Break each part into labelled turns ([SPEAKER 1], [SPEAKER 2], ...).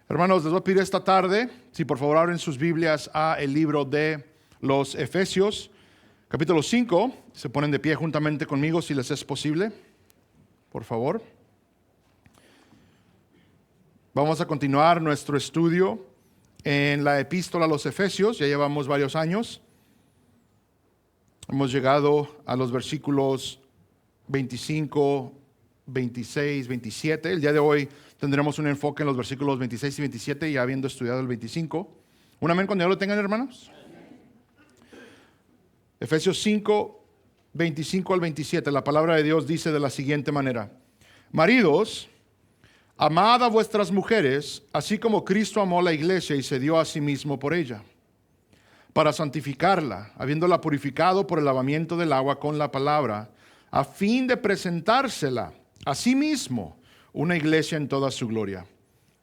[SPEAKER 1] Hermanos, les voy a pedir esta tarde, si por favor abren sus Biblias a el libro de los Efesios, capítulo 5, se ponen de pie juntamente conmigo si les es posible, por favor. Vamos a continuar nuestro estudio en la epístola a los Efesios, ya llevamos varios años. Hemos llegado a los versículos 25, 26, 27. El día de hoy tendremos un enfoque en los versículos 26 y 27, ya habiendo estudiado el 25. ¿Un amén cuando ya lo tengan, hermanos? Efesios 5, 25 al 27. La palabra de Dios dice de la siguiente manera: Maridos, amad a vuestras mujeres, así como Cristo amó a la iglesia y se dio a sí mismo por ella, para santificarla, habiéndola purificado por el lavamiento del agua con la palabra, a fin de presentársela a sí mismo una iglesia en toda su gloria,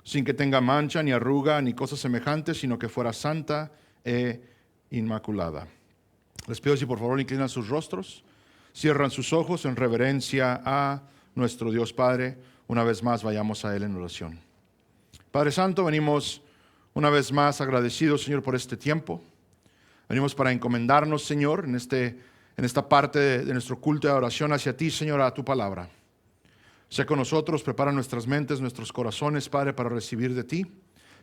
[SPEAKER 1] sin que tenga mancha, ni arruga, ni cosa semejante, sino que fuera santa e inmaculada. Les pido si por favor inclinan sus rostros, cierran sus ojos en reverencia a nuestro Dios Padre. Una vez más vayamos a Él en oración. Padre Santo, venimos una vez más agradecidos, Señor, por este tiempo. Venimos para encomendarnos, Señor, en esta parte de nuestro culto de oración hacia ti, Señor, a tu palabra. Sea con nosotros, prepara nuestras mentes, nuestros corazones, Padre, para recibir de ti.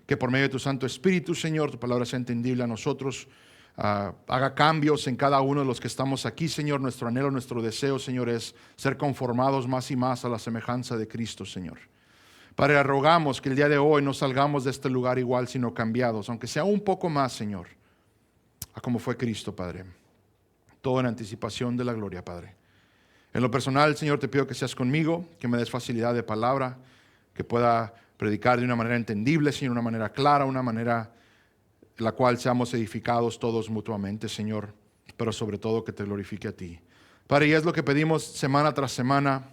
[SPEAKER 1] Que por medio de tu Santo Espíritu, Señor, tu palabra sea entendible a nosotros. Haga cambios en cada uno de los que estamos aquí, Señor. Nuestro anhelo, nuestro deseo, Señor, es ser conformados más y más a la semejanza de Cristo, Señor. Padre, rogamos que el día de hoy no salgamos de este lugar igual, sino cambiados, aunque sea un poco más, Señor, a como fue Cristo, Padre. Todo en anticipación de la gloria, Padre. En lo personal, Señor, te pido que seas conmigo, que me des facilidad de palabra, que pueda predicar de una manera entendible, Señor, una manera clara, una manera en la cual seamos edificados todos mutuamente, Señor, pero sobre todo que te glorifique a ti. Padre, y es lo que pedimos semana tras semana,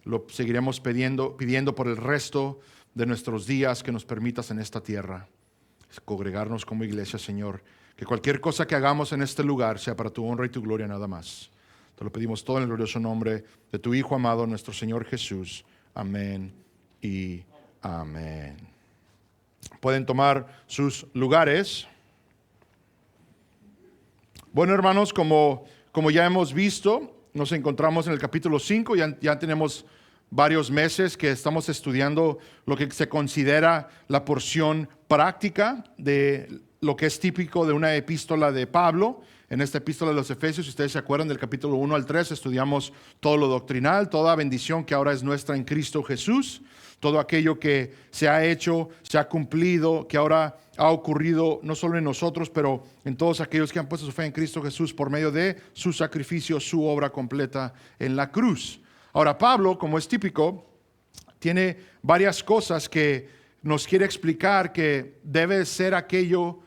[SPEAKER 1] lo seguiremos pidiendo por el resto de nuestros días que nos permitas en esta tierra, congregarnos como iglesia, Señor, que cualquier cosa que hagamos en este lugar sea para tu honra y tu gloria nada más. Te lo pedimos todo en el glorioso nombre de tu Hijo amado, nuestro Señor Jesús. Amén y amén. Pueden tomar sus lugares. Bueno, hermanos, como ya hemos visto, nos encontramos en el capítulo 5. Ya tenemos varios meses que estamos estudiando lo que se considera la porción práctica de lo que es típico de una epístola de Pablo. En esta epístola de los Efesios, si ustedes se acuerdan del capítulo 1 al 3, estudiamos todo lo doctrinal, toda bendición que ahora es nuestra en Cristo Jesús, todo aquello que se ha hecho, se ha cumplido, que ahora ha ocurrido no solo en nosotros, pero en todos aquellos que han puesto su fe en Cristo Jesús por medio de su sacrificio, su obra completa en la cruz. Ahora, Pablo, como es típico, tiene varias cosas que nos quiere explicar que debe ser aquello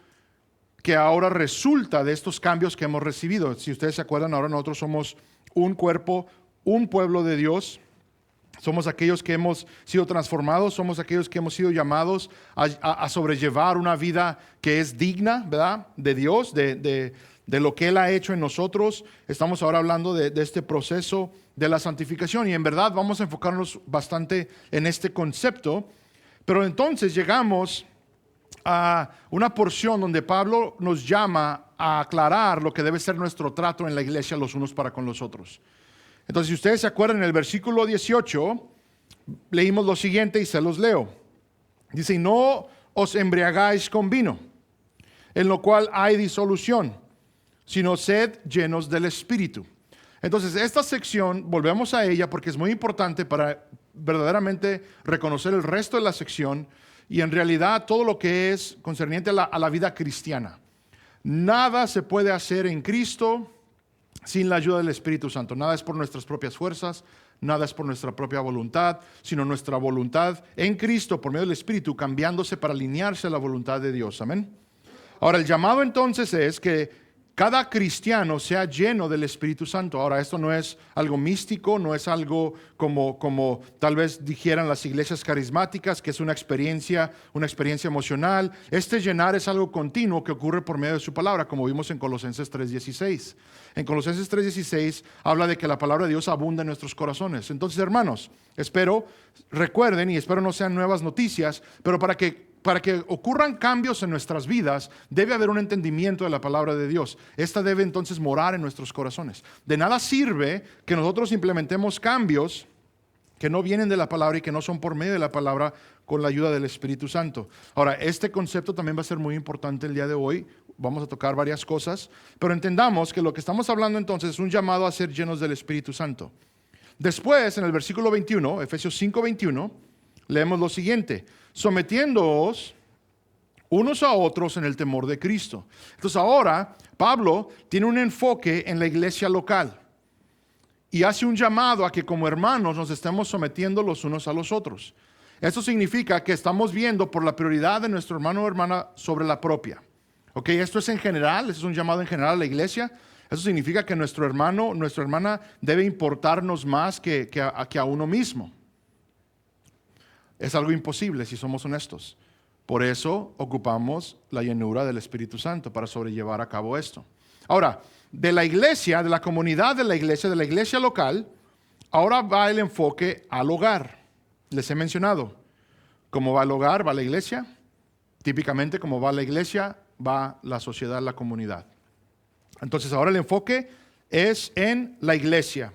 [SPEAKER 1] que ahora resulta de estos cambios que hemos recibido. Si ustedes se acuerdan, ahora nosotros somos un cuerpo, un pueblo de Dios. Somos aquellos que hemos sido transformados, somos aquellos que hemos sido llamados a sobrellevar una vida que es digna, ¿verdad?, de Dios, de lo que Él ha hecho en nosotros. Estamos ahora hablando de este proceso de la santificación y en verdad vamos a enfocarnos bastante en este concepto. Pero entonces llegamos a una porción donde Pablo nos llama a aclarar lo que debe ser nuestro trato en la iglesia los unos para con los otros. Entonces, si ustedes se acuerdan, en el versículo 18 leímos lo siguiente y se los leo. Dice: no os embriagáis con vino, en lo cual hay disolución, sino sed llenos del Espíritu. Entonces, esta sección, volvemos a ella porque es muy importante para verdaderamente reconocer el resto de la sección y en realidad todo lo que es concerniente a la vida cristiana. Nada se puede hacer en Cristo sin la ayuda del Espíritu Santo. Nada es por nuestras propias fuerzas, nada es por nuestra propia voluntad, sino nuestra voluntad en Cristo por medio del Espíritu cambiándose para alinearse a la voluntad de Dios. Amén. Ahora, el llamado entonces es que cada cristiano sea lleno del Espíritu Santo. Ahora, esto no es algo místico, no es algo como tal vez dijeran las iglesias carismáticas, que es una experiencia emocional. Este llenar es algo continuo que ocurre por medio de su palabra, como vimos en Colosenses 3:16. En Colosenses 3:16 habla de que la palabra de Dios abunda en nuestros corazones. Entonces, hermanos, recuerden, y espero no sean nuevas noticias, pero para que para que ocurran cambios en nuestras vidas, debe haber un entendimiento de la palabra de Dios. Esta debe entonces morar en nuestros corazones. De nada sirve que nosotros implementemos cambios que no vienen de la palabra y que no son por medio de la palabra con la ayuda del Espíritu Santo. Ahora, este concepto también va a ser muy importante el día de hoy. Vamos a tocar varias cosas, pero entendamos que lo que estamos hablando entonces es un llamado a ser llenos del Espíritu Santo. Después, en el versículo 21, Efesios 5:21, leemos lo siguiente: sometiéndoos unos a otros en el temor de Cristo. Entonces ahora Pablo tiene un enfoque en la iglesia local y hace un llamado a que como hermanos nos estemos sometiendo los unos a los otros. Esto significa que estamos viendo por la prioridad de nuestro hermano o hermana sobre la propia. Ok, esto es en general, esto es un llamado en general a la iglesia. Eso significa que nuestro hermano, nuestra hermana debe importarnos más que a uno mismo. Es algo imposible si somos honestos. Por eso ocupamos la llenura del Espíritu Santo para sobrellevar a cabo esto. Ahora, de la iglesia, de la comunidad de la iglesia local, ahora va el enfoque al hogar. Les he mencionado, cómo va el hogar, va la iglesia. Típicamente, como va la iglesia, va la sociedad, la comunidad. Entonces, ahora el enfoque es en la iglesia.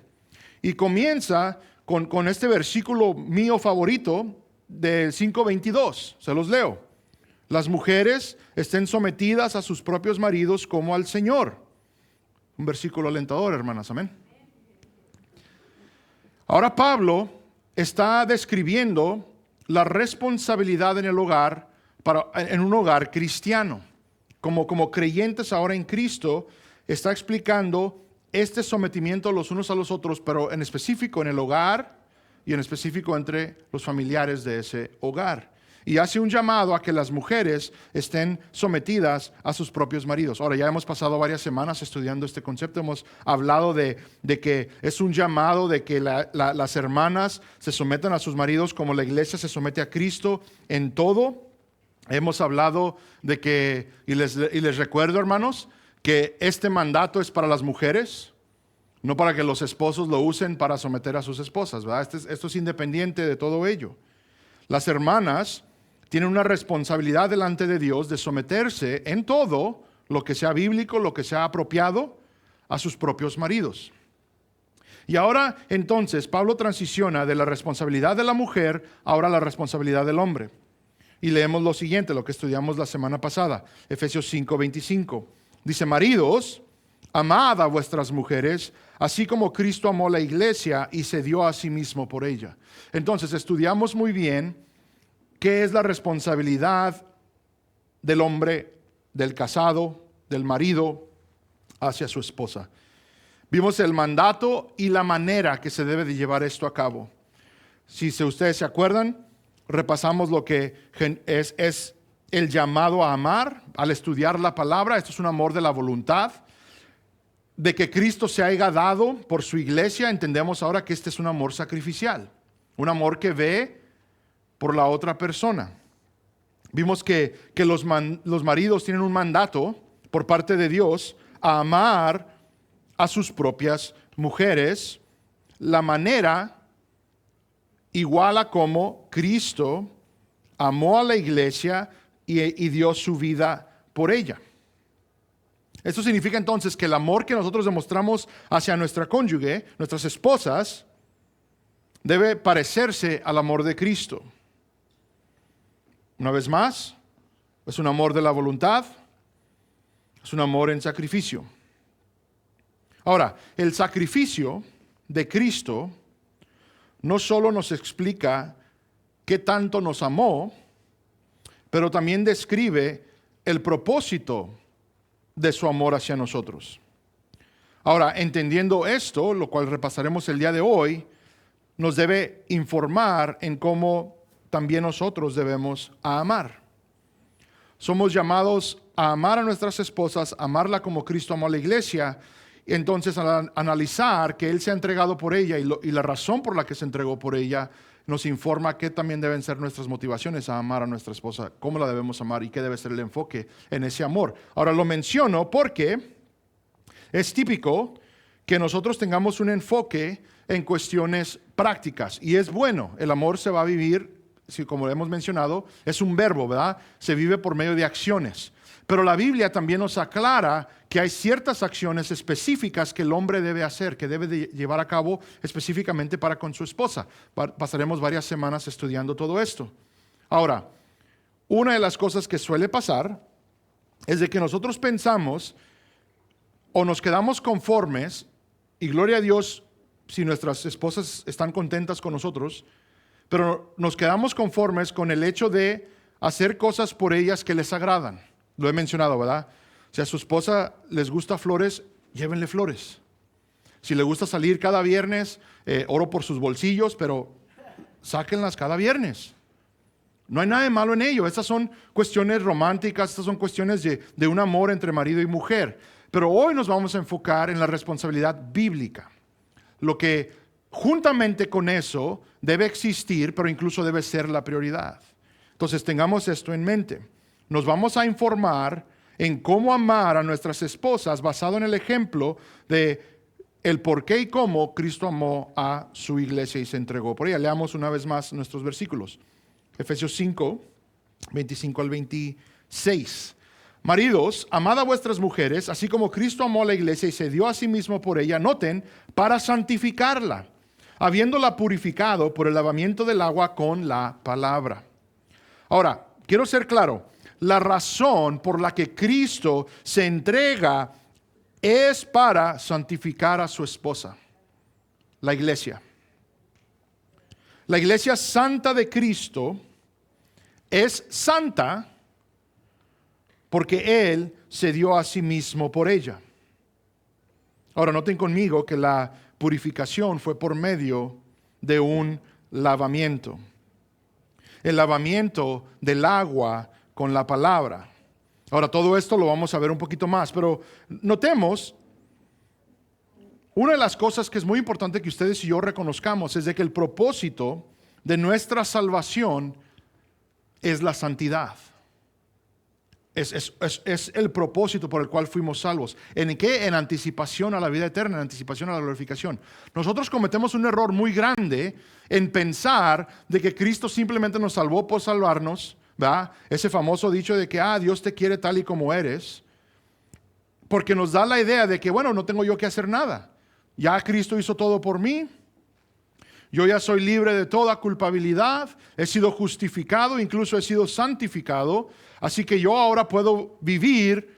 [SPEAKER 1] Y comienza con este versículo mío favorito del 5:22. Se los leo. Las mujeres estén sometidas a sus propios maridos como al Señor. Un versículo alentador, hermanas, amén. Ahora Pablo está describiendo la responsabilidad en el hogar, en un hogar cristiano. Como creyentes ahora en Cristo, está explicando este sometimiento los unos a los otros, pero en específico en el hogar y en específico entre los familiares de ese hogar. Y hace un llamado a que las mujeres estén sometidas a sus propios maridos. Ahora, ya hemos pasado varias semanas estudiando este concepto. Hemos hablado de que es un llamado de que las hermanas se sometan a sus maridos como la iglesia se somete a Cristo en todo. Hemos hablado de que, y les recuerdo, hermanos, que este mandato es para las mujeres, no para que los esposos lo usen para someter a sus esposas, ¿verdad? Esto es independiente de todo ello. Las hermanas tienen una responsabilidad delante de Dios de someterse en todo lo que sea bíblico, lo que sea apropiado a sus propios maridos. Y ahora entonces Pablo transiciona de la responsabilidad de la mujer ahora a la responsabilidad del hombre. Y leemos lo siguiente, lo que estudiamos la semana pasada, Efesios 5:25. Dice: maridos, amad a vuestras mujeres, así como Cristo amó la iglesia y se dio a sí mismo por ella. Entonces estudiamos muy bien qué es la responsabilidad del hombre, del casado, del marido hacia su esposa. Vimos el mandato y la manera que se debe de llevar esto a cabo. Si ustedes se acuerdan, repasamos lo que es el llamado a amar al estudiar la palabra. Esto es un amor de la voluntad, de que Cristo se haya dado por su iglesia. Entendemos ahora que este es un amor sacrificial, un amor que ve por la otra persona. Vimos que los maridos tienen un mandato por parte de Dios a amar a sus propias mujeres, la manera igual a como Cristo amó a la iglesia y dio su vida por ella. Esto significa entonces que el amor que nosotros demostramos hacia nuestra cónyuge, nuestras esposas, debe parecerse al amor de Cristo. Una vez más, es un amor de la voluntad, es un amor en sacrificio. Ahora, el sacrificio de Cristo no solo nos explica qué tanto nos amó, pero también describe el propósito de su amor hacia nosotros. Ahora, entendiendo esto, lo cual repasaremos el día de hoy, nos debe informar en cómo también nosotros debemos amar. Somos llamados a amar a nuestras esposas, amarla como Cristo amó a la iglesia. Entonces, al analizar que Él se ha entregado por ella y la razón por la que se entregó por ella, nos informa qué también deben ser nuestras motivaciones a amar a nuestra esposa, cómo la debemos amar y qué debe ser el enfoque en ese amor. Ahora lo menciono porque es típico que nosotros tengamos un enfoque en cuestiones prácticas y es bueno, el amor se va a vivir sí, como hemos mencionado, es un verbo, ¿verdad? Se vive por medio de acciones. Pero la Biblia también nos aclara que hay ciertas acciones específicas que el hombre debe hacer, que debe de llevar a cabo específicamente para con su esposa. Pasaremos varias semanas estudiando todo esto. Ahora, una de las cosas que suele pasar es de que nosotros pensamos o nos quedamos conformes, y gloria a Dios si nuestras esposas están contentas con nosotros, pero nos quedamos conformes con el hecho de hacer cosas por ellas que les agradan. Lo he mencionado, ¿verdad? Si a su esposa les gusta flores, llévenle flores. Si le gusta salir cada viernes, oro por sus bolsillos, pero sáquenlas cada viernes. No hay nada de malo en ello. Estas son cuestiones románticas, estas son cuestiones de un amor entre marido y mujer. Pero hoy nos vamos a enfocar en la responsabilidad bíblica. Lo que juntamente con eso debe existir, pero incluso debe ser la prioridad. Entonces tengamos esto en mente. Nos vamos a informar en cómo amar a nuestras esposas basado en el ejemplo de el por qué y cómo Cristo amó a su iglesia y se entregó por ella. Leamos una vez más nuestros versículos. Efesios 5, 25 al 26. Maridos, amad a vuestras mujeres, así como Cristo amó a la iglesia y se dio a sí mismo por ella, noten, para santificarla, habiéndola purificado por el lavamiento del agua con la palabra. Ahora, quiero ser claro, la razón por la que Cristo se entrega es para santificar a su esposa, la iglesia. La iglesia santa de Cristo es santa porque Él se dio a sí mismo por ella. Ahora, noten conmigo que la purificación fue por medio de un lavamiento. El lavamiento del agua con la palabra. Ahora, todo esto lo vamos a ver un poquito más, pero notemos, una de las cosas que es muy importante que ustedes y yo reconozcamos es de que el propósito de nuestra salvación es la santidad. Es el propósito por el cual fuimos salvos. ¿En qué? En anticipación a la vida eterna, en anticipación a la glorificación. Nosotros cometemos un error muy grande en pensar de que Cristo simplemente nos salvó por salvarnos, ¿verdad? Ese famoso dicho de que Dios te quiere tal y como eres, porque nos da la idea de que, bueno, no tengo yo que hacer nada. Ya Cristo hizo todo por mí. Yo ya soy libre de toda culpabilidad, he sido justificado, incluso he sido santificado, así que yo ahora puedo vivir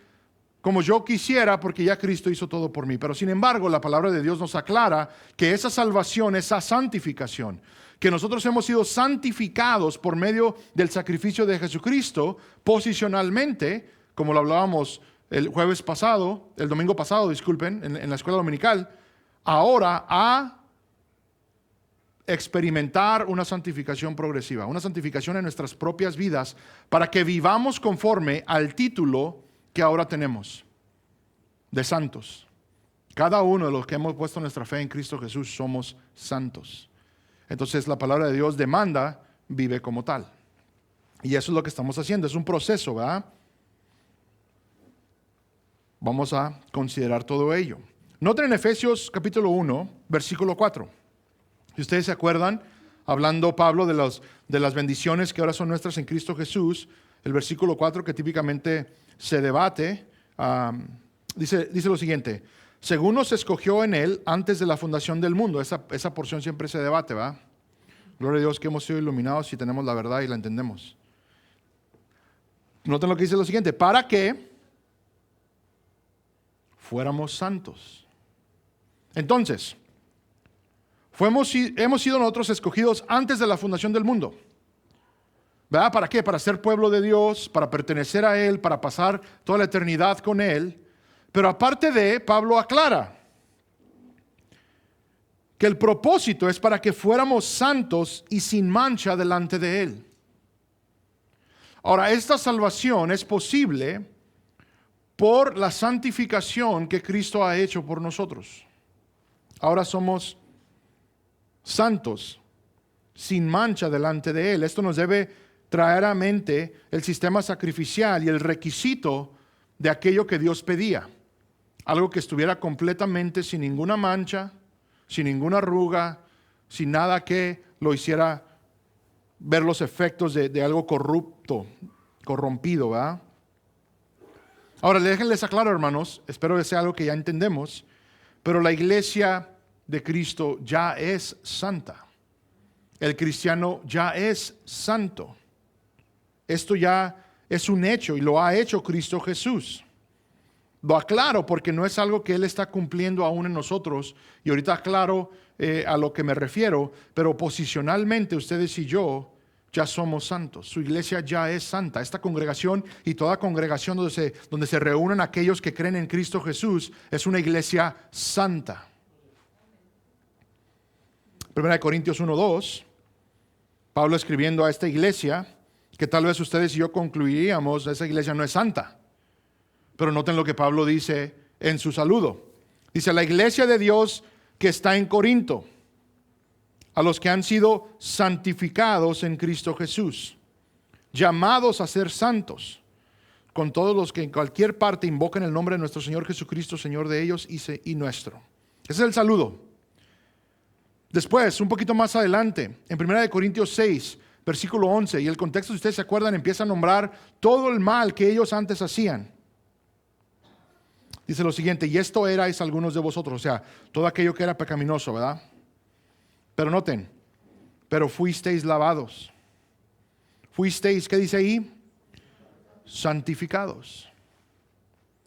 [SPEAKER 1] como yo quisiera porque ya Cristo hizo todo por mí. Pero sin embargo, la palabra de Dios nos aclara que esa salvación, esa santificación, que nosotros hemos sido santificados por medio del sacrificio de Jesucristo, posicionalmente, como lo hablábamos el domingo pasado, disculpen, en la escuela dominical, ahora a experimentar una santificación progresiva, una santificación en nuestras propias vidas para que vivamos conforme al título que ahora tenemos de santos. Cada uno de los que hemos puesto nuestra fe en Cristo Jesús somos santos. Entonces la palabra de Dios demanda, vive como tal. Y eso es lo que estamos haciendo, es un proceso, ¿verdad? Vamos a considerar todo ello. Noten en Efesios capítulo 1, versículo 4. Si ustedes se acuerdan, hablando Pablo de las bendiciones que ahora son nuestras en Cristo Jesús, el versículo 4 que típicamente se debate, dice lo siguiente: según nos escogió en Él antes de la fundación del mundo. Esa porción siempre se debate, ¿va? Gloria a Dios que hemos sido iluminados y tenemos la verdad y la entendemos. Noten lo que dice lo siguiente: para que fuéramos santos. Entonces, hemos sido nosotros escogidos antes de la fundación del mundo. ¿Verdad? ¿Para qué? Para ser pueblo de Dios, para pertenecer a Él, para pasar toda la eternidad con Él. Pero aparte de, Pablo aclara que el propósito es para que fuéramos santos y sin mancha delante de Él. Ahora, esta salvación es posible por la santificación que Cristo ha hecho por nosotros. Ahora somos santos, sin mancha delante de Él. Esto nos debe traer a mente el sistema sacrificial y el requisito de aquello que Dios pedía. Algo que estuviera completamente sin ninguna mancha, sin ninguna arruga, sin nada que lo hiciera ver los efectos de algo corrompido, ¿verdad? Ahora, déjenles aclarar, hermanos, espero que sea algo que ya entendemos, pero la iglesia de Cristo ya es santa. El cristiano ya es santo. Esto ya es un hecho y lo ha hecho Cristo Jesús. Lo aclaro porque no es algo que Él está cumpliendo aún en nosotros. Y ahorita aclaro a lo que me refiero, pero posicionalmente ustedes y yo ya somos santos. Su iglesia ya es santa. Esta congregación y toda congregación donde se reúnen aquellos que creen en Cristo Jesús es una iglesia santa. 1 Corintios 1:2, Pablo escribiendo a esta iglesia, que tal vez ustedes y yo concluiríamos, esa iglesia no es santa. Pero noten lo que Pablo dice en su saludo. Dice, la iglesia de Dios que está en Corinto, a los que han sido santificados en Cristo Jesús, llamados a ser santos, con todos los que en cualquier parte invoquen el nombre de nuestro Señor Jesucristo, Señor de ellos y nuestro. Ese es el saludo. Después, un poquito más adelante, en 1 Corintios 6, versículo 11, y el contexto, si ustedes se acuerdan, empieza a nombrar todo el mal que ellos antes hacían. Dice lo siguiente, y esto erais algunos de vosotros, o sea, todo aquello que era pecaminoso, ¿verdad? Pero noten, pero fuisteis lavados. Fuisteis, ¿qué dice ahí? Santificados.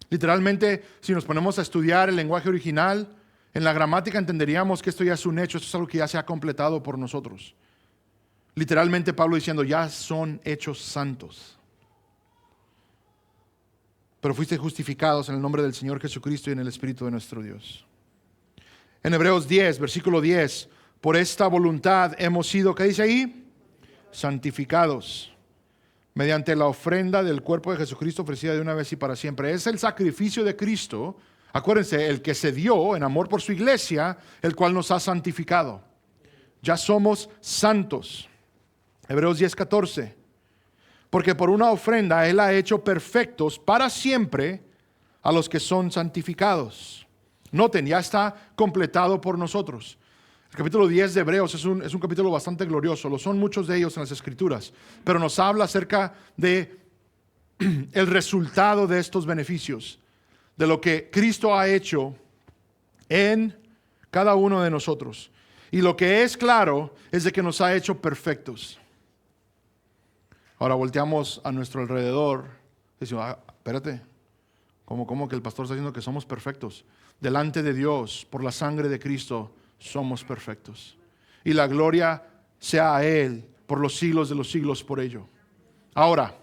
[SPEAKER 1] Literalmente, si nos ponemos a estudiar el lenguaje original, en la gramática entenderíamos que esto ya es un hecho, esto es algo que ya se ha completado por nosotros. Literalmente Pablo diciendo, ya son hechos santos. Pero fuisteis justificados en el nombre del Señor Jesucristo y en el Espíritu de nuestro Dios. En Hebreos 10, versículo 10, por esta voluntad hemos sido, ¿qué dice ahí? Santificados, mediante la ofrenda del cuerpo de Jesucristo ofrecida de una vez y para siempre. Es el sacrificio de Cristo, acuérdense, el que se dio en amor por su iglesia, el cual nos ha santificado. Ya somos santos. Hebreos 10, 14. Porque por una ofrenda Él ha hecho perfectos para siempre a los que son santificados. Noten, ya está completado por nosotros. El capítulo 10 de Hebreos es un capítulo bastante glorioso. Lo son muchos de ellos en las Escrituras. Pero nos habla acerca de el resultado de estos beneficios. De lo que Cristo ha hecho en cada uno de nosotros. Y lo que es claro es de que nos ha hecho perfectos. Ahora volteamos a nuestro alrededor y decimos, espérate, ¿cómo que el pastor está diciendo que somos perfectos? Delante de Dios, por la sangre de Cristo, somos perfectos. Y la gloria sea a Él por los siglos de los siglos por ello. Ahora,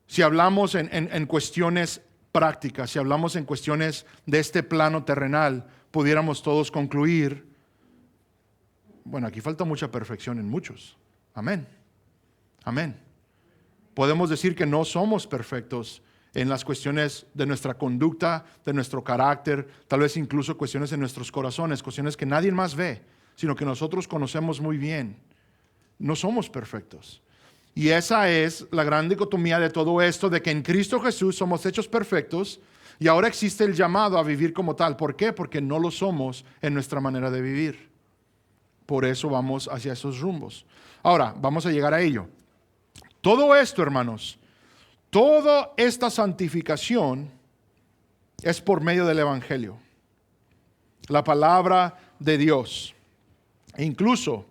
[SPEAKER 1] si hablamos en cuestiones prácticas, si hablamos en cuestiones de este plano terrenal, pudiéramos todos concluir, bueno, aquí falta mucha perfección en muchos. Amén. Amén. Podemos decir que no somos perfectos en las cuestiones de nuestra conducta, de nuestro carácter, tal vez incluso cuestiones en nuestros corazones, cuestiones que nadie más ve, sino que nosotros conocemos muy bien. No somos perfectos. Y esa es la gran dicotomía de todo esto, de que en Cristo Jesús somos hechos perfectos y ahora existe el llamado a vivir como tal. ¿Por qué? Porque no lo somos en nuestra manera de vivir. Por eso vamos hacia esos rumbos. Ahora, vamos a llegar a ello. Todo esto, hermanos, toda esta santificación es por medio del Evangelio, la palabra de Dios. E incluso,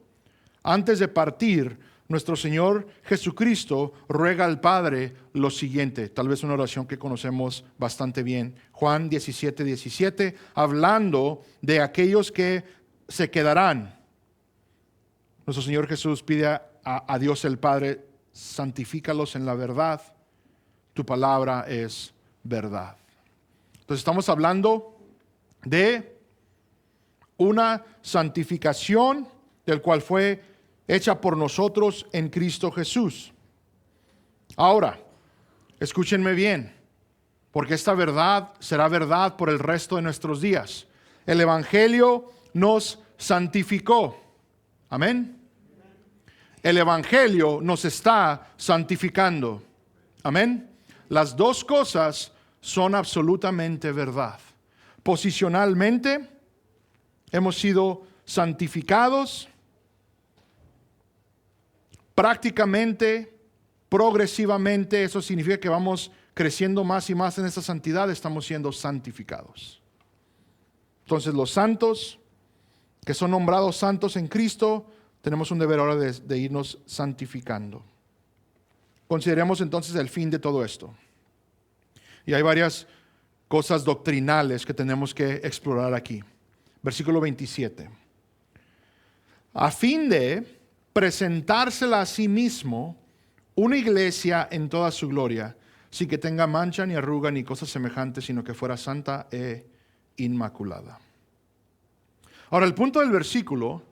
[SPEAKER 1] antes de partir, nuestro Señor Jesucristo ruega al Padre lo siguiente, tal vez una oración que conocemos bastante bien. Juan 17, 17, hablando de aquellos que se quedarán. Nuestro Señor Jesús pide a Dios el Padre, santifícalos en la verdad, tu palabra es verdad. Entonces estamos hablando de una santificación del cual fue hecha por nosotros en Cristo Jesús. Ahora, escúchenme bien, porque esta verdad será verdad por el resto de nuestros días. El Evangelio nos santificó. Amén. El Evangelio nos está santificando. Amén. Las dos cosas son absolutamente verdad. Posicionalmente hemos sido santificados prácticamente, progresivamente, eso significa que vamos creciendo más y más en esta santidad, estamos siendo santificados. Entonces los santos, que son nombrados santos en Cristo, tenemos un deber ahora de irnos santificando. Consideremos entonces el fin de todo esto. Y hay varias cosas doctrinales que tenemos que explorar aquí. Versículo 27. A fin de presentársela a sí mismo una iglesia en toda su gloria, sin que tenga mancha ni arruga ni cosas semejantes, sino que fuera santa e inmaculada. Ahora, el punto del versículo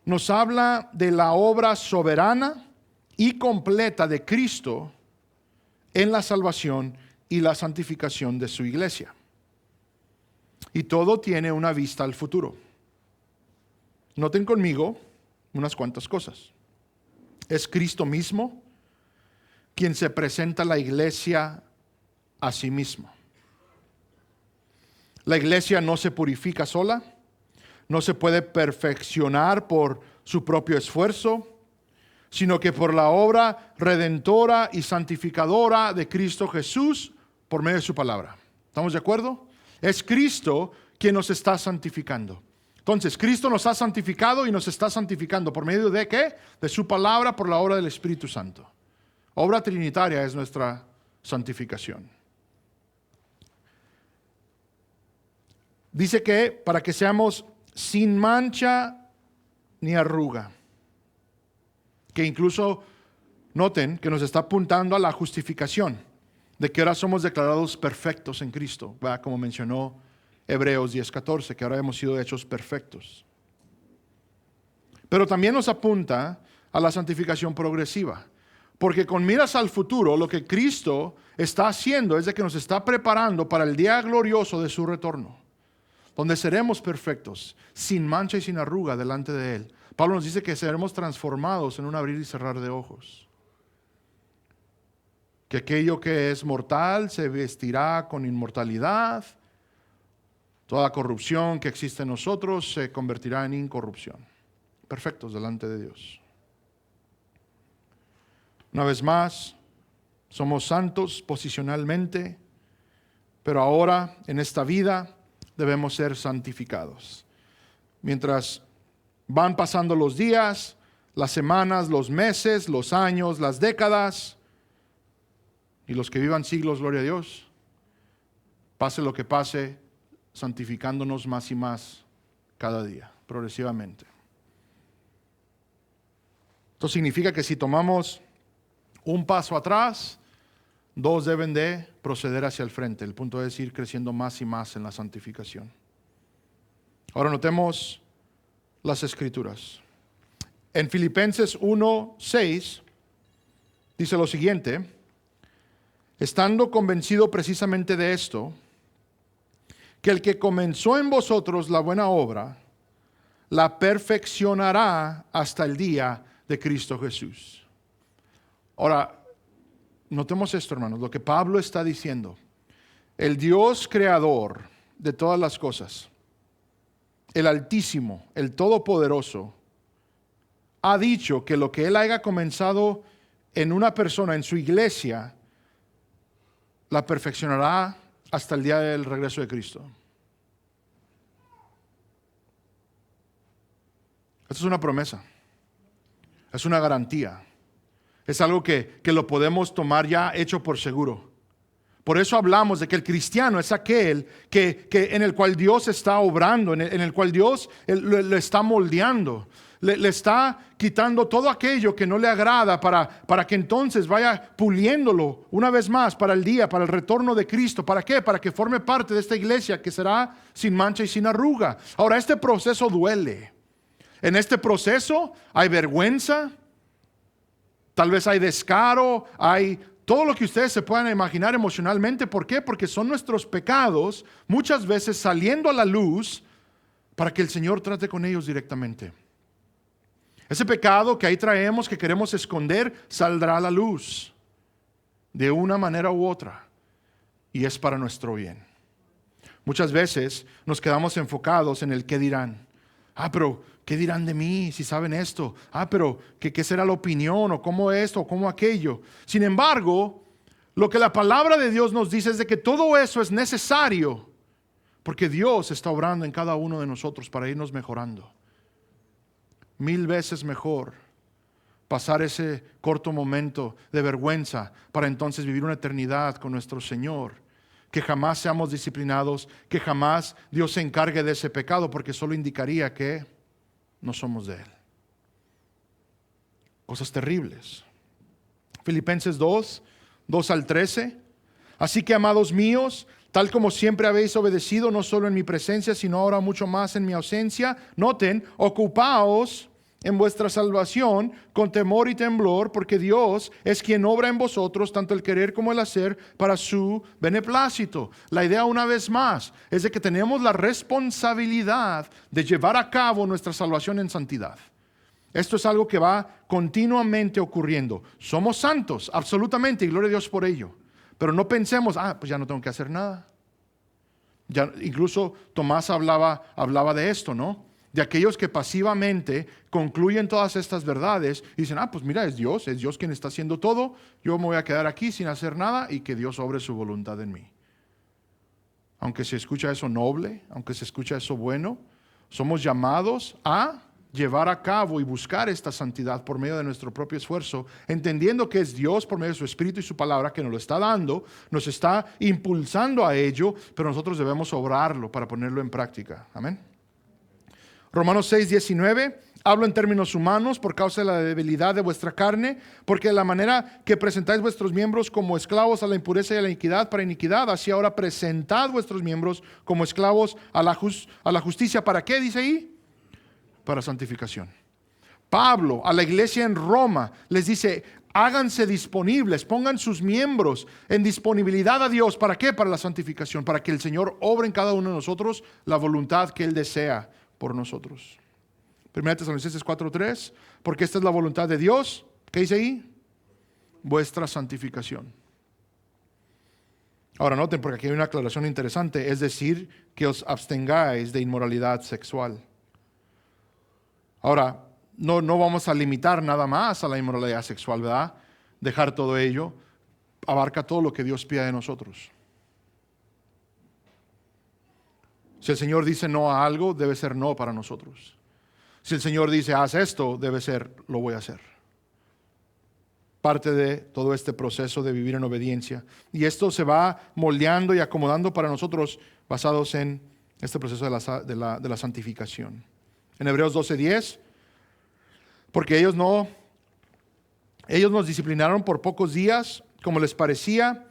[SPEAKER 1] nos habla de la obra soberana y completa de Cristo en la salvación y la santificación de su iglesia. Y todo tiene una vista al futuro. Noten conmigo unas cuantas cosas. Es Cristo mismo quien se presenta a la iglesia a sí mismo. La iglesia no se purifica sola, no se puede perfeccionar por su propio esfuerzo, sino que por la obra redentora y santificadora de Cristo Jesús por medio de su palabra. ¿Estamos de acuerdo? Es Cristo quien nos está santificando. Entonces, Cristo nos ha santificado y nos está santificando. ¿Por medio de qué? De su palabra, por la obra del Espíritu Santo. Obra trinitaria es nuestra santificación. Dice que para que seamos sin mancha ni arruga. Que incluso, noten que nos está apuntando a la justificación. De que ahora somos declarados perfectos en Cristo. ¿Verdad? Como mencionó Hebreos 10:14, que ahora hemos sido hechos perfectos. Pero también nos apunta a la santificación progresiva. Porque con miras al futuro, lo que Cristo está haciendo es de que nos está preparando para el día glorioso de su retorno, donde seremos perfectos, sin mancha y sin arruga delante de Él. Pablo nos dice que seremos transformados en un abrir y cerrar de ojos. Que aquello que es mortal se vestirá con inmortalidad. Toda corrupción que existe en nosotros se convertirá en incorrupción. Perfectos delante de Dios. Una vez más, somos santos posicionalmente, pero ahora en esta vida debemos ser santificados. Mientras van pasando los días, las semanas, los meses, los años, las décadas, y los que vivan siglos, gloria a Dios, pase lo que pase, santificándonos más y más cada día, progresivamente. Esto significa que si tomamos un paso atrás, dos deben de proceder hacia el frente. El punto es ir creciendo más y más en la santificación. Ahora notemos las Escrituras. En Filipenses 1:6 dice lo siguiente: estando convencido precisamente de esto, que el que comenzó en vosotros la buena obra, la perfeccionará hasta el día de Cristo Jesús. Ahora, notemos esto, hermanos, lo que Pablo está diciendo. El Dios creador de todas las cosas, el Altísimo, el Todopoderoso, ha dicho que lo que Él haya comenzado en una persona, en su iglesia, la perfeccionará hasta el día del regreso de Cristo. Esto es una promesa, es una garantía, es algo que lo podemos tomar ya hecho por seguro. Por eso hablamos de que el cristiano es aquel que en el cual Dios está obrando, en el cual Dios le está moldeando. Le está quitando todo aquello que no le agrada para que entonces vaya puliéndolo una vez más para el día, para el retorno de Cristo. ¿Para qué? Para que forme parte de esta iglesia que será sin mancha y sin arruga. Ahora, este proceso duele. En este proceso hay vergüenza, tal vez hay descaro, hay todo lo que ustedes se puedan imaginar emocionalmente. ¿Por qué? Porque son nuestros pecados muchas veces saliendo a la luz para que el Señor trate con ellos directamente. Ese pecado que ahí traemos, que queremos esconder, saldrá a la luz de una manera u otra, y es para nuestro bien. Muchas veces nos quedamos enfocados en el qué dirán. Pero ¿qué dirán de mí si saben esto? Pero ¿qué será la opinión? ¿O cómo esto? ¿O cómo aquello? Sin embargo, lo que la palabra de Dios nos dice es de que todo eso es necesario porque Dios está obrando en cada uno de nosotros para irnos mejorando. 1000 veces mejor pasar ese corto momento de vergüenza para entonces vivir una eternidad con nuestro Señor. Que jamás seamos disciplinados, que jamás Dios se encargue de ese pecado, porque solo indicaría que no somos de Él. Cosas terribles. Filipenses 2:2-13. Así que, amados míos, tal como siempre habéis obedecido, no solo en mi presencia, sino ahora mucho más en mi ausencia, noten, ocupaos en vuestra salvación con temor y temblor, porque Dios es quien obra en vosotros tanto el querer como el hacer para su beneplácito. La idea, una vez más, es de que tenemos la responsabilidad de llevar a cabo nuestra salvación en santidad. Esto es algo que va continuamente ocurriendo. Somos santos, absolutamente, y gloria a Dios por ello. Pero no pensemos, pues ya no tengo que hacer nada. Ya, incluso Tomás hablaba de esto, ¿no? De aquellos que pasivamente concluyen todas estas verdades y dicen, pues mira, es Dios quien está haciendo todo, yo me voy a quedar aquí sin hacer nada y que Dios obre su voluntad en mí. Aunque se escucha eso noble, aunque se escucha eso bueno, somos llamados a llevar a cabo y buscar esta santidad por medio de nuestro propio esfuerzo, entendiendo que es Dios por medio de su Espíritu y su palabra que nos lo está dando, nos está impulsando a ello, pero nosotros debemos obrarlo para ponerlo en práctica. Amén. Romanos 6:19, hablo en términos humanos por causa de la debilidad de vuestra carne, porque de la manera que presentáis vuestros miembros como esclavos a la impureza y a la iniquidad para iniquidad, así ahora presentad vuestros miembros como esclavos a la justicia. ¿Para qué dice ahí? Para santificación. Pablo a la iglesia en Roma les dice, háganse disponibles, pongan sus miembros en disponibilidad a Dios. ¿Para qué? Para la santificación, para que el Señor obre en cada uno de nosotros la voluntad que Él desea por nosotros. 1 Tesalonicenses 4:3, porque esta es la voluntad de Dios. ¿Qué dice ahí? Vuestra santificación. Ahora noten, porque aquí hay una aclaración interesante, es decir, que os abstengáis de inmoralidad sexual. Ahora, no vamos a limitar nada más a la inmoralidad sexual, ¿verdad? Dejar todo ello, abarca todo lo que Dios pide de nosotros. Si el Señor dice no a algo, debe ser no para nosotros. Si el Señor dice haz esto, debe ser lo voy a hacer. Parte de todo este proceso de vivir en obediencia. Y esto se va moldeando y acomodando para nosotros basados en este proceso de la santificación. En Hebreos 12:10, porque ellos nos disciplinaron por pocos días, como les parecía,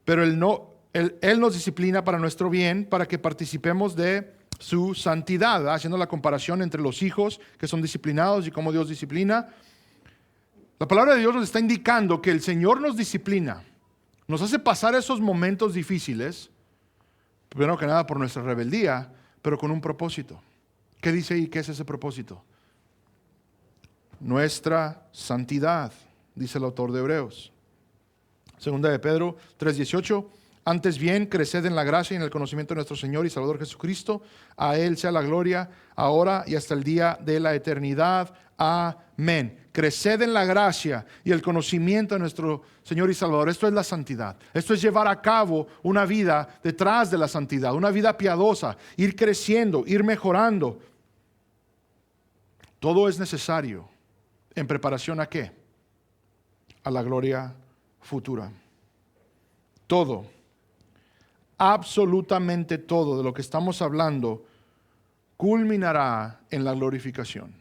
[SPEAKER 1] pero Él nos disciplina para nuestro bien, para que participemos de su santidad, ¿verdad? Haciendo la comparación entre los hijos que son disciplinados y cómo Dios disciplina. La palabra de Dios nos está indicando que el Señor nos disciplina, nos hace pasar esos momentos difíciles, primero que nada por nuestra rebeldía, pero con un propósito. ¿Qué dice ahí? ¿Qué es ese propósito? Nuestra santidad, dice el autor de Hebreos. Segunda de Pedro 3:18, antes bien, creced en la gracia y en el conocimiento de nuestro Señor y Salvador Jesucristo. A Él sea la gloria, ahora y hasta el día de la eternidad. Amén. Creced en la gracia y el conocimiento de nuestro Señor y Salvador. Esto es la santidad. Esto es llevar a cabo una vida detrás de la santidad, una vida piadosa, ir creciendo, ir mejorando. Todo es necesario en preparación ¿a qué? A la gloria futura. Todo, absolutamente todo de lo que estamos hablando culminará en la glorificación.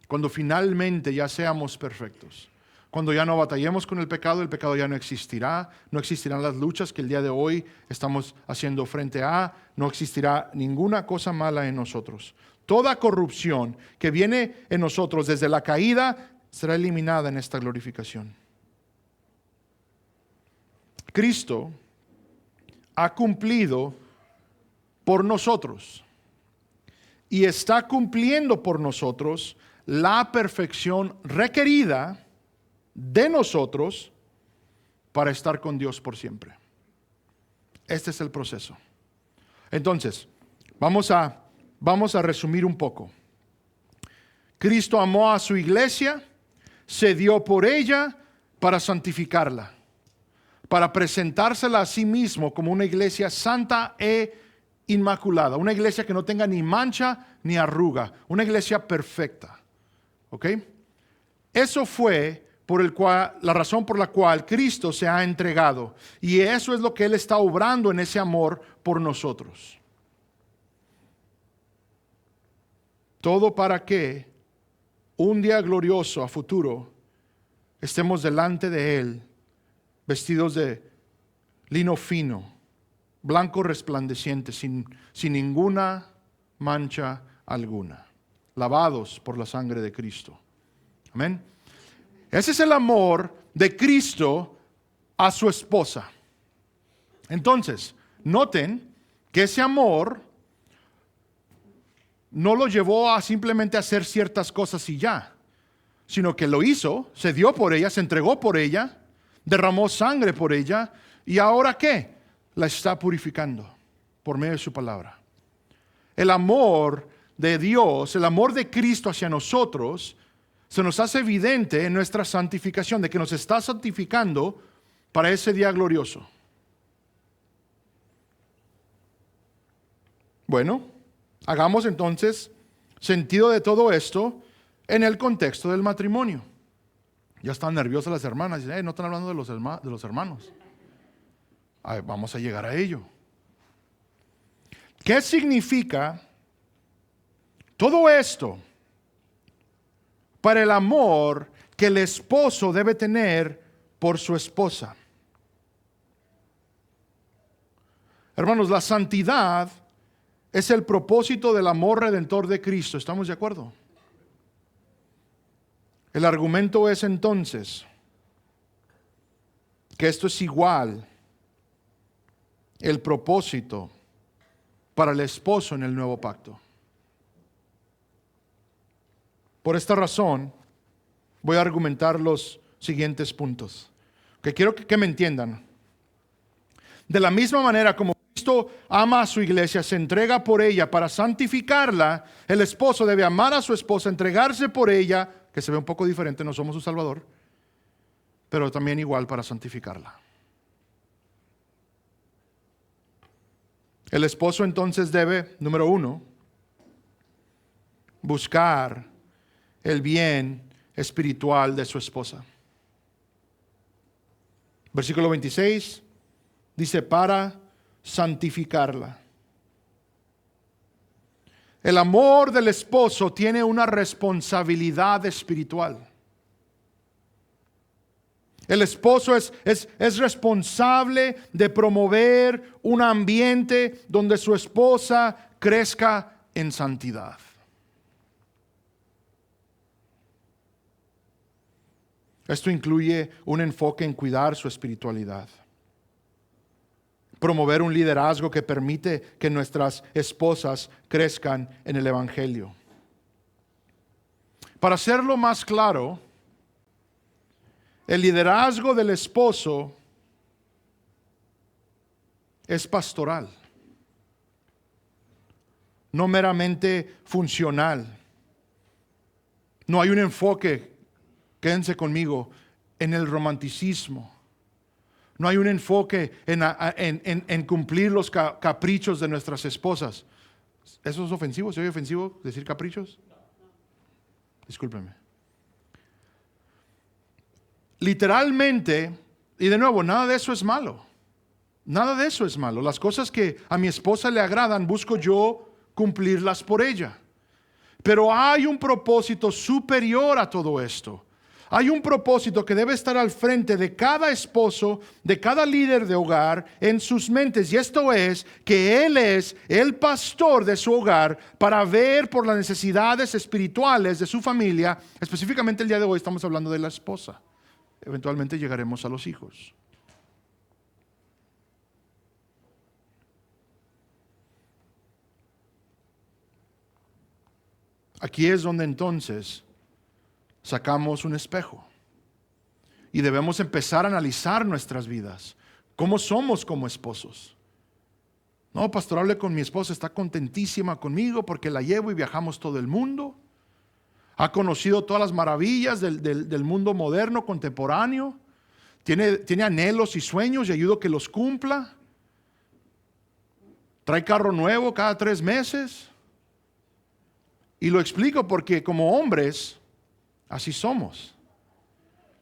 [SPEAKER 1] Cuando finalmente ya seamos perfectos. Cuando ya no batallemos con el pecado ya no existirá. No existirán las luchas que el día de hoy estamos haciendo frente a. No existirá ninguna cosa mala en nosotros. Toda corrupción que viene en nosotros desde la caída será eliminada en esta glorificación. Cristo ha cumplido por nosotros y está cumpliendo por nosotros la perfección requerida de nosotros para estar con Dios por siempre. Este es el proceso. Entonces, vamos a resumir un poco. Cristo amó a su iglesia, se dio por ella para santificarla, para presentársela a sí mismo como una iglesia santa e inmaculada, una iglesia que no tenga ni mancha ni arruga, una iglesia perfecta. ¿Ok? Eso fue la razón por la cual Cristo se ha entregado, y eso es lo que Él está obrando en ese amor por nosotros. Todo para que un día glorioso a futuro estemos delante de Él, vestidos de lino fino, blanco resplandeciente, sin ninguna mancha alguna, lavados por la sangre de Cristo. Amén. Ese es el amor de Cristo a su esposa. Entonces, noten que ese amor no lo llevó a simplemente hacer ciertas cosas y ya, sino que lo hizo, se dio por ella, se entregó por ella, derramó sangre por ella, y ahora ¿qué? La está purificando por medio de su palabra. El amor de Dios, el amor de Cristo hacia nosotros, se nos hace evidente en nuestra santificación, de que nos está santificando para ese día glorioso. Bueno, hagamos entonces sentido de todo esto en el contexto del matrimonio. Ya están nerviosas las hermanas, dicen, no están hablando de los hermanos. Vamos a llegar a ello. ¿Qué significa todo esto para el amor que el esposo debe tener por su esposa? Hermanos, la santidad es el propósito del amor redentor de Cristo. ¿Estamos de acuerdo? El argumento es entonces que esto es igual el propósito para el esposo en el nuevo pacto. Por esta razón, voy a argumentar los siguientes puntos, que quiero que me entiendan. De la misma manera como Cristo ama a su iglesia, se entrega por ella para santificarla, el esposo debe amar a su esposa, entregarse por ella, que se ve un poco diferente, no somos su Salvador, pero también igual para santificarla. El esposo entonces debe, número 1, buscar el bien espiritual de su esposa. Versículo 26 dice, para santificarla. El amor del esposo tiene una responsabilidad espiritual. El esposo es responsable de promover un ambiente donde su esposa crezca en santidad. Esto incluye un enfoque en cuidar su espiritualidad. Promover un liderazgo que permite que nuestras esposas crezcan en el Evangelio. Para hacerlo más claro, el liderazgo del esposo es pastoral, no meramente funcional. No hay un enfoque, quédense conmigo, en el romanticismo. No hay un enfoque en cumplir los caprichos de nuestras esposas. ¿Eso es ofensivo? ¿Se oye ofensivo decir caprichos? Discúlpeme. Literalmente, y de nuevo, nada de eso es malo. Nada de eso es malo. Las cosas que a mi esposa le agradan, busco yo cumplirlas por ella. Pero hay un propósito superior a todo esto. Hay un propósito que debe estar al frente de cada esposo, de cada líder de hogar, en sus mentes. Y esto es que él es el pastor de su hogar para ver por las necesidades espirituales de su familia. Específicamente el día de hoy estamos hablando de la esposa. Eventualmente llegaremos a los hijos. Aquí es donde entonces sacamos un espejo y debemos empezar a analizar nuestras vidas. ¿Cómo somos como esposos? No, pastor, hablé con mi esposa, está contentísima conmigo porque la llevo y viajamos todo el mundo. Ha conocido todas las maravillas del mundo moderno, contemporáneo. Tiene anhelos y sueños y ayudo que los cumpla. Trae carro nuevo cada 3 meses. Y lo explico porque como hombres, así somos.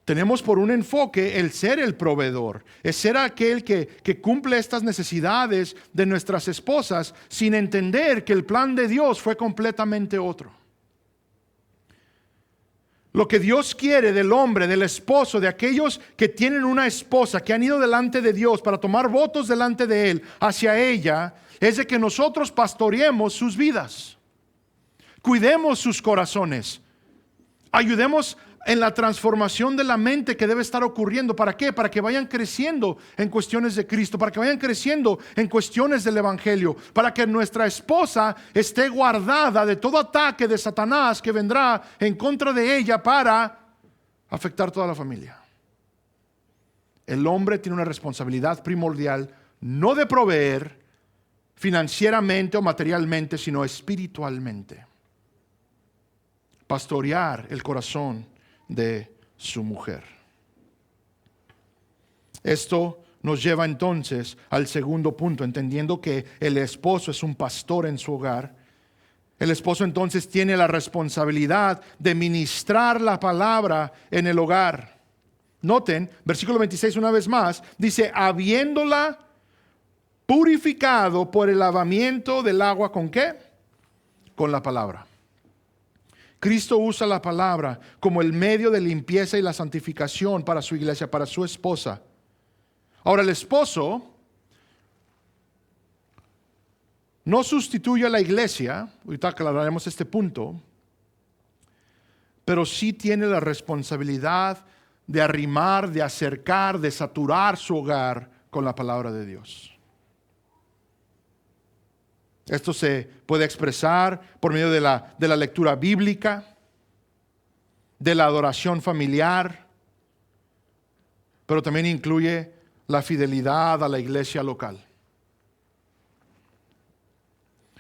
[SPEAKER 1] Tenemos por un enfoque el ser el proveedor, es ser aquel que cumple estas necesidades de nuestras esposas sin entender que el plan de Dios fue completamente otro. Lo que Dios quiere del hombre, del esposo, de aquellos que tienen una esposa, que han ido delante de Dios para tomar votos delante de Él hacia ella, es de que nosotros pastoreemos sus vidas, cuidemos sus corazones, ayudemos en la transformación de la mente que debe estar ocurriendo. ¿Para qué? Para que vayan creciendo en cuestiones de Cristo, para que vayan creciendo en cuestiones del Evangelio, para que nuestra esposa esté guardada de todo ataque de Satanás que vendrá en contra de ella para afectar toda la familia. El hombre tiene una responsabilidad primordial, no de proveer financieramente o materialmente, sino espiritualmente. Pastorear el corazón de su mujer. Esto nos lleva entonces al segundo punto, entendiendo que el esposo es un pastor en su hogar. El esposo entonces tiene la responsabilidad de ministrar la palabra en el hogar. Noten, versículo 26 una vez más, dice, habiéndola purificado por el lavamiento del agua, ¿con qué? Con la palabra. Cristo usa la palabra como el medio de limpieza y la santificación para su iglesia, para su esposa. Ahora, el esposo no sustituye a la iglesia, ahorita aclararemos este punto, pero sí tiene la responsabilidad de arrimar, de acercar, de saturar su hogar con la palabra de Dios. Esto se puede expresar por medio de la lectura bíblica, de la adoración familiar, pero también incluye la fidelidad a la iglesia local.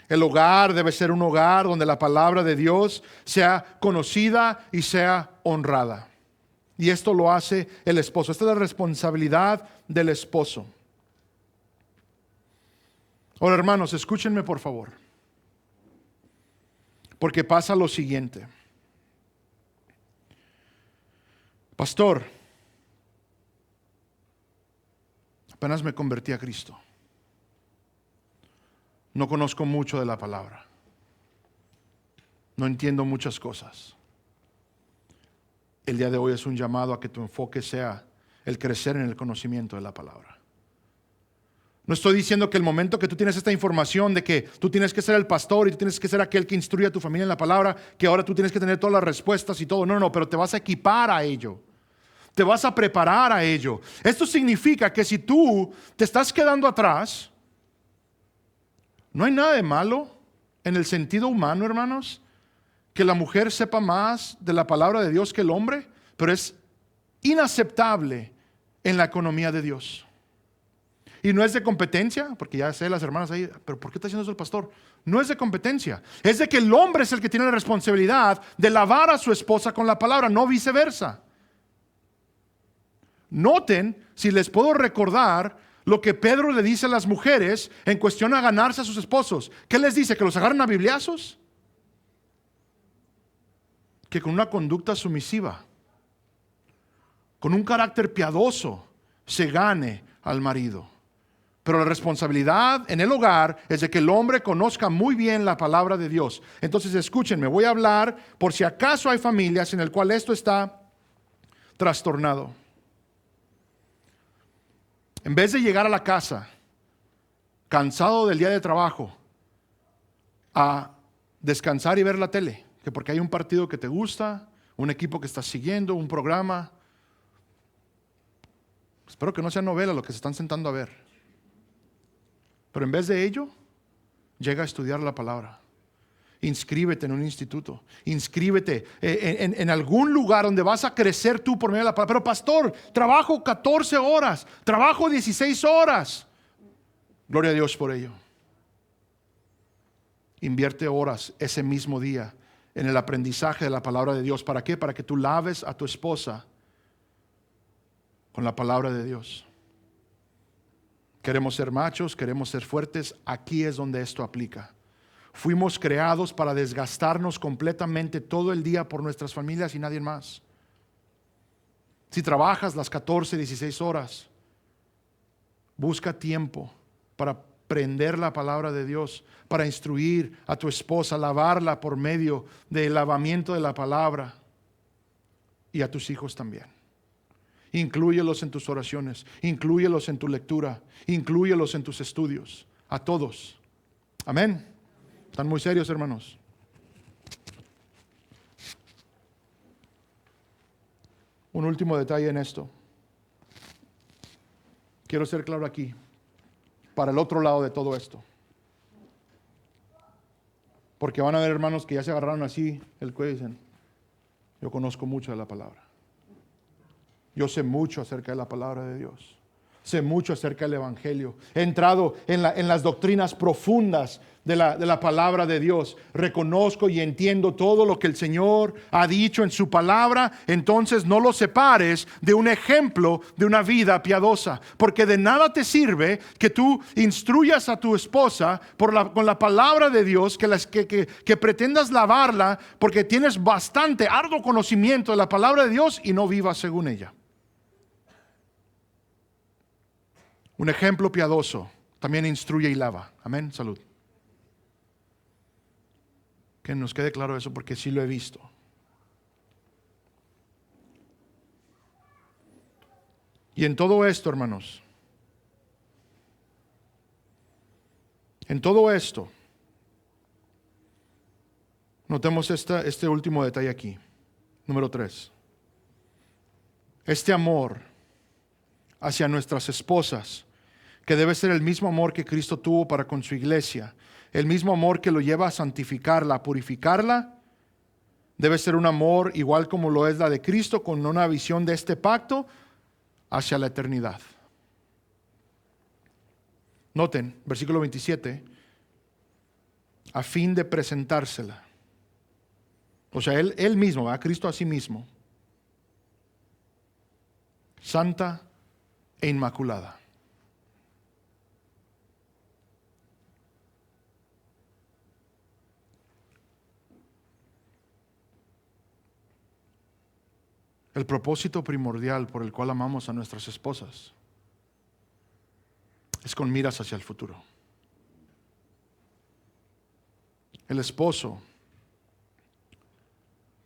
[SPEAKER 1] El hogar debe ser un hogar donde la palabra de Dios sea conocida y sea honrada. Y esto lo hace el esposo. Esta es la responsabilidad del esposo. Ahora, hermanos, escúchenme por favor, porque pasa lo siguiente. Pastor, apenas me convertí a Cristo. No conozco mucho de la palabra. No entiendo muchas cosas. El día de hoy es un llamado a que tu enfoque sea el crecer en el conocimiento de la palabra. No estoy diciendo que el momento que tú tienes esta información de que tú tienes que ser el pastor y tú tienes que ser aquel que instruye a tu familia en la palabra, que ahora tú tienes que tener todas las respuestas y todo. No, pero te vas a equipar a ello. Te vas a preparar a ello. Esto significa que si tú te estás quedando atrás, no hay nada de malo en el sentido humano, hermanos, que la mujer sepa más de la palabra de Dios que el hombre, pero es inaceptable en la economía de Dios. Y no es de competencia, porque ya sé las hermanas ahí, pero ¿por qué está haciendo eso el pastor? No es de competencia, es de que el hombre es el que tiene la responsabilidad de lavar a su esposa con la palabra, no viceversa. Noten, si les puedo recordar, lo que Pedro le dice a las mujeres en cuestión a ganarse a sus esposos. ¿Qué les dice? ¿Que los agarren a bibliazos? Que con una conducta sumisiva, con un carácter piadoso, se gane al marido. Pero la responsabilidad en el hogar es de que el hombre conozca muy bien la palabra de Dios. Entonces escúchenme, voy a hablar por si acaso hay familias en las cuales esto está trastornado. En vez de llegar a la casa cansado del día de trabajo a descansar y ver la tele, que porque hay un partido que te gusta, un equipo que estás siguiendo, un programa, espero que no sea novela lo que se están sentando a ver. Pero en vez de ello, llega a estudiar la palabra. Inscríbete en un instituto. Inscríbete en algún lugar donde vas a crecer tú por medio de la palabra. Pero pastor, trabajo 14 horas. Trabajo 16 horas. Gloria a Dios por ello. Invierte horas ese mismo día en el aprendizaje de la palabra de Dios. ¿Para qué? Para que tú laves a tu esposa con la palabra de Dios. Queremos ser machos, queremos ser fuertes. Aquí es donde esto aplica. Fuimos creados para desgastarnos completamente todo el día por nuestras familias y nadie más. Si trabajas las 14, 16 horas, busca tiempo para aprender la palabra de Dios, para instruir a tu esposa, lavarla por medio del lavamiento de la palabra, y a tus hijos también. Inclúyelos en tus oraciones, inclúyelos en tu lectura, inclúyelos en tus estudios, a todos. Amén. ¿Están muy serios, hermanos? Un último detalle en esto. Quiero ser claro aquí, para el otro lado de todo esto. Porque van a haber hermanos que ya se agarraron así el cuello y dicen: yo conozco mucho de la palabra. Yo sé mucho acerca de la palabra de Dios. Sé mucho acerca del Evangelio. He entrado en las doctrinas profundas de la palabra de Dios. Reconozco y entiendo todo lo que el Señor ha dicho en su palabra. Entonces no lo separes de un ejemplo de una vida piadosa. Porque de nada te sirve que tú instruyas a tu esposa con la palabra de Dios, que pretendas lavarla porque tienes bastante arduo conocimiento de la palabra de Dios y no vivas según ella. Un ejemplo piadoso también instruye y lava. Amén, salud. Que nos quede claro eso, porque sí lo he visto. Y en todo esto, hermanos, en todo esto, notemos este último detalle aquí. Número 3. Este amor hacia nuestras esposas, que debe ser el mismo amor que Cristo tuvo para con su iglesia, el mismo amor que lo lleva a santificarla, a purificarla, debe ser un amor igual como lo es la de Cristo, con una visión de este pacto hacia la eternidad. Noten, versículo 27, a fin de presentársela. O sea, él mismo, a Cristo a sí mismo, santa e inmaculada. El propósito primordial por el cual amamos a nuestras esposas es con miras hacia el futuro. El esposo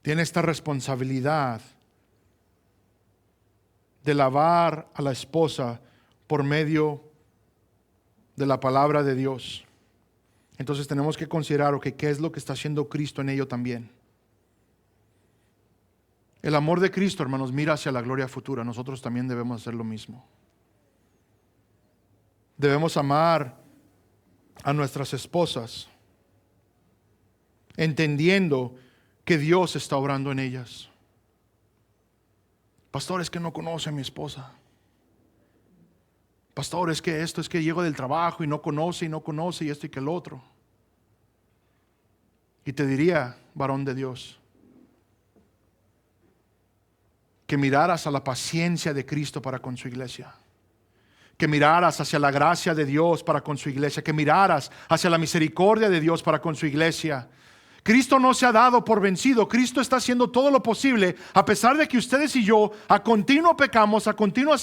[SPEAKER 1] tiene esta responsabilidad de lavar a la esposa por medio de la palabra de Dios. Entonces tenemos que considerar, ¿qué es lo que está haciendo Cristo en ello también? El amor de Cristo, hermanos, mira hacia la gloria futura. Nosotros también debemos hacer lo mismo. Debemos amar a nuestras esposas, entendiendo que Dios está obrando en ellas. Pastor, es que no conoce a mi esposa. Pastor, es que llego del trabajo y no conoce y esto y que el otro. Y te diría, varón de Dios, que miraras a la paciencia de Cristo para con su iglesia, que miraras hacia la gracia de Dios para con su iglesia, que miraras hacia la misericordia de Dios para con su iglesia. Cristo no se ha dado por vencido. Cristo está haciendo todo lo posible, a pesar de que ustedes y yo a continuo pecamos, a continuo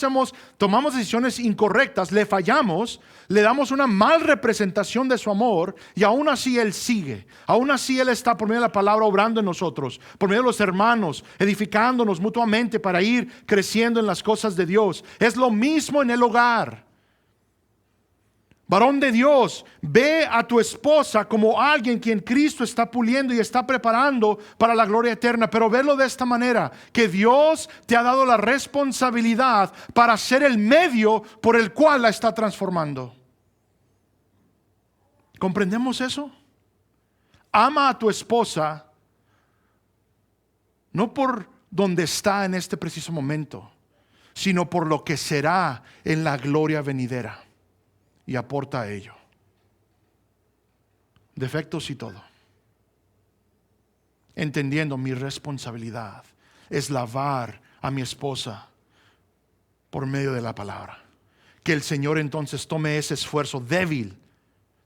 [SPEAKER 1] tomamos decisiones incorrectas, le fallamos, le damos una mal representación de su amor, y aún así Él sigue. Aún así Él está por medio de la palabra obrando en nosotros, por medio de los hermanos, edificándonos mutuamente para ir creciendo en las cosas de Dios. Es lo mismo en el hogar. Varón de Dios, ve a tu esposa como alguien quien Cristo está puliendo y está preparando para la gloria eterna. Pero velo de esta manera, que Dios te ha dado la responsabilidad para ser el medio por el cual la está transformando. ¿Comprendemos eso? Ama a tu esposa, no por donde está en este preciso momento, sino por lo que será en la gloria venidera. Y aporta a ello. Defectos y todo. entendiendo mi responsabilidad es lavar a mi esposa por medio de la palabra. Que el Señor entonces tome ese esfuerzo débil,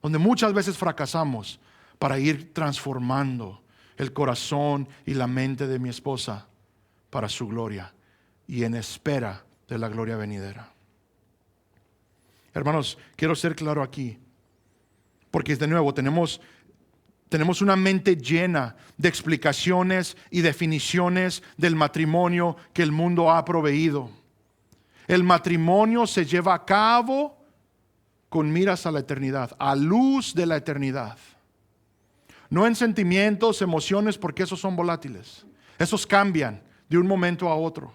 [SPEAKER 1] donde muchas veces fracasamos, para ir transformando el corazón y la mente de mi esposa para su gloria y en espera de la gloria venidera. Hermanos, quiero ser claro aquí, porque de nuevo tenemos una mente llena de explicaciones y definiciones del matrimonio que el mundo ha proveído. El matrimonio se lleva a cabo con miras a la eternidad, a luz de la eternidad. No en sentimientos, emociones, porque esos son volátiles. Esos cambian de un momento a otro.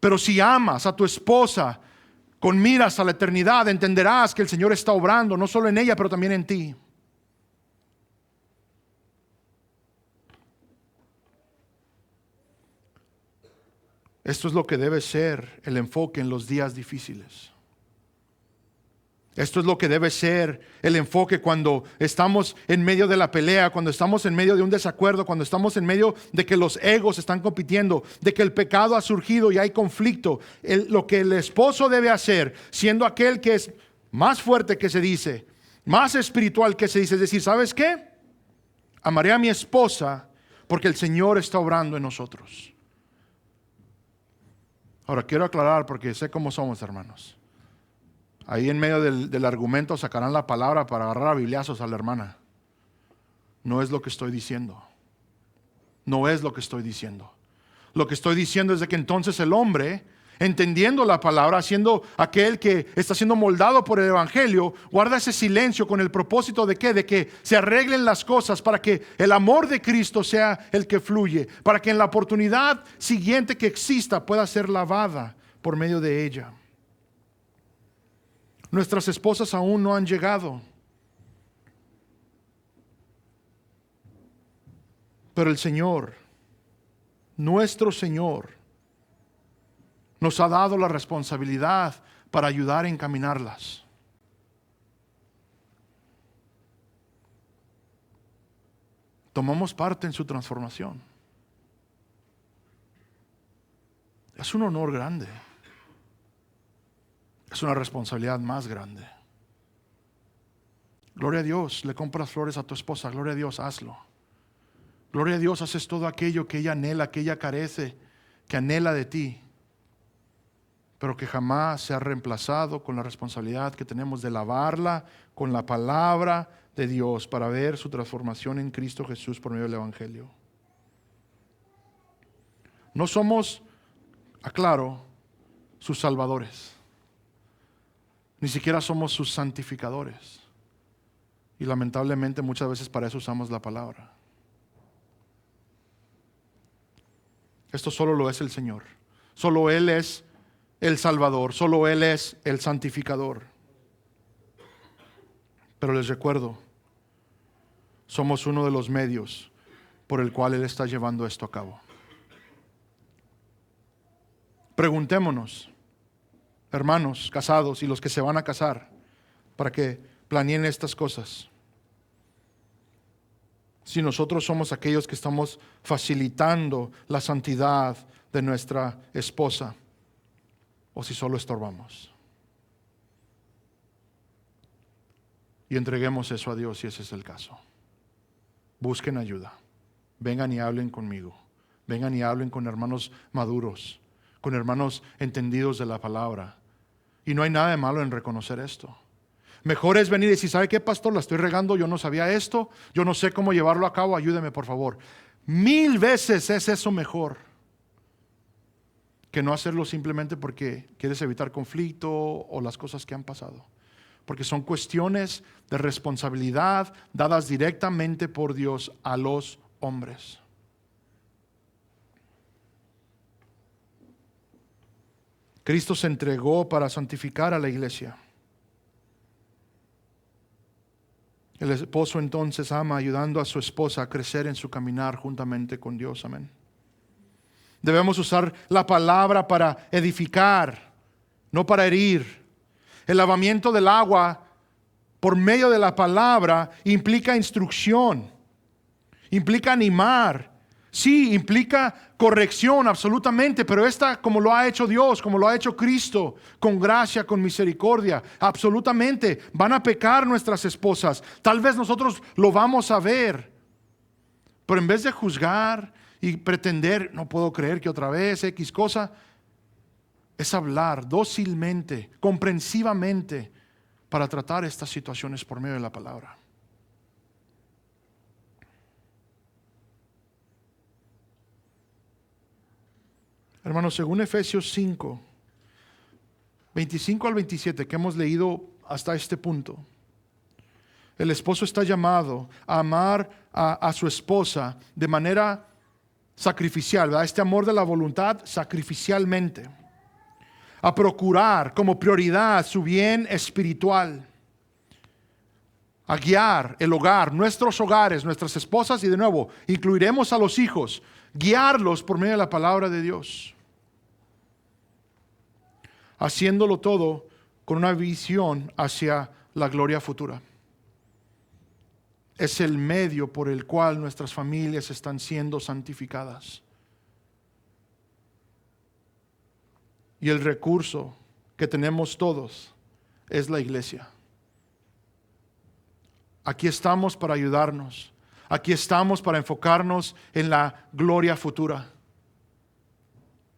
[SPEAKER 1] Pero si amas a tu esposa con miras a la eternidad, entenderás que el Señor está obrando, no solo en ella, pero también en ti. Esto es lo que debe ser el enfoque en los días difíciles. Esto es lo que debe ser el enfoque cuando estamos en medio de la pelea, cuando estamos en medio de un desacuerdo, cuando estamos en medio de que los egos están compitiendo, de que el pecado ha surgido y hay conflicto. Lo que el esposo debe hacer, siendo aquel que es más fuerte que se dice, más espiritual que se dice, es decir, ¿sabes qué? Amaré a mi esposa porque el Señor está obrando en nosotros. Ahora quiero aclarar porque sé cómo somos, hermanos. Ahí en medio del argumento sacarán la palabra para agarrar a bibliazos a la hermana. No es lo que estoy diciendo. No es lo que estoy diciendo. Lo que estoy diciendo es de que entonces el hombre, entendiendo la palabra, siendo aquel que está siendo moldado por el Evangelio, guarda ese silencio con el propósito de ¿qué? De que se arreglen las cosas para que el amor de Cristo sea el que fluye, para que en la oportunidad siguiente que exista pueda ser lavada por medio de ella. Nuestras esposas aún no han llegado. Pero el Señor, nuestro Señor, nos ha dado la responsabilidad para ayudar a encaminarlas. Tomamos parte en su transformación. Es un honor grande. Es una responsabilidad más grande. Gloria a Dios, le compras flores a tu esposa. Gloria a Dios, hazlo. Gloria a Dios, haces todo aquello que ella anhela, que ella carece, que anhela de ti. Pero que jamás sea reemplazado con la responsabilidad que tenemos de lavarla con la palabra de Dios para ver su transformación en Cristo Jesús por medio del Evangelio. No somos, aclaro, sus salvadores. Ni siquiera somos sus santificadores. Y lamentablemente muchas veces para eso usamos la palabra. Esto solo lo es el Señor. Solo Él es el Salvador. Solo Él es el santificador. Pero les recuerdo, somos uno de los medios por el cual Él está llevando esto a cabo. Preguntémonos, hermanos casados y los que se van a casar, para que planeen estas cosas. Si nosotros somos aquellos que estamos facilitando la santidad de nuestra esposa, o si solo estorbamos. Y entreguemos eso a Dios si ese es el caso. Busquen ayuda. Vengan y hablen conmigo. Vengan y hablen con hermanos maduros, con hermanos entendidos de la palabra. Y no hay nada de malo en reconocer esto. Mejor es venir y decir, ¿sabe qué, pastor? La estoy regando, yo no sabía esto, yo no sé cómo llevarlo a cabo, ayúdeme por favor. 1000 veces es eso mejor que no hacerlo simplemente porque quieres evitar conflicto o las cosas que han pasado. Porque son cuestiones de responsabilidad dadas directamente por Dios a los hombres. Cristo se entregó para santificar a la iglesia. El esposo entonces ama ayudando a su esposa a crecer en su caminar juntamente con Dios. Amén. Debemos usar la palabra para edificar, no para herir. El lavamiento del agua por medio de la palabra implica instrucción. implica animar. Sí, implica corrección, absolutamente, pero esta, como lo ha hecho Dios, como lo ha hecho Cristo, con gracia, con misericordia, absolutamente, van a pecar nuestras esposas. Tal vez nosotros lo vamos a ver, pero en vez de juzgar y pretender, no puedo creer que otra vez X cosa, es hablar dócilmente, comprensivamente, para tratar estas situaciones por medio de la palabra. Hermanos, según Efesios 5, 25 al 27, que hemos leído hasta este punto, el esposo está llamado a amar a su esposa de manera sacrificial, ¿verdad? Este amor de la voluntad sacrificialmente, a procurar como prioridad su bien espiritual, a guiar el hogar, nuestros hogares, nuestras esposas, y de nuevo, incluiremos a los hijos, guiarlos por medio de la palabra de Dios, haciéndolo todo con una visión hacia la gloria futura. Es el medio por el cual nuestras familias están siendo santificadas. Y el recurso que tenemos todos es la iglesia. Aquí estamos para ayudarnos. Aquí estamos para enfocarnos en la gloria futura.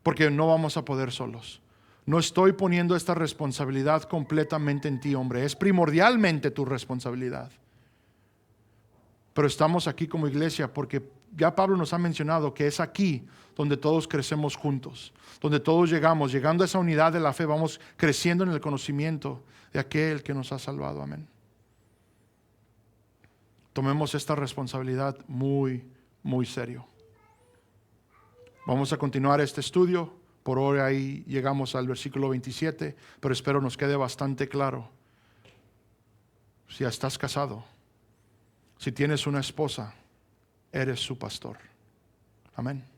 [SPEAKER 1] Porque no vamos a poder solos. No estoy poniendo esta responsabilidad completamente en ti, hombre. Es primordialmente tu responsabilidad. Pero estamos aquí como iglesia porque ya Pablo nos ha mencionado que es aquí donde todos crecemos juntos. Donde todos llegando a esa unidad de la fe, vamos creciendo en el conocimiento de aquel que nos ha salvado. Amén. Tomemos esta responsabilidad muy, muy serio. Vamos a continuar este estudio. Por hoy ahí llegamos al versículo 27, pero espero nos quede bastante claro. Si ya estás casado, si tienes una esposa, eres su pastor. Amén.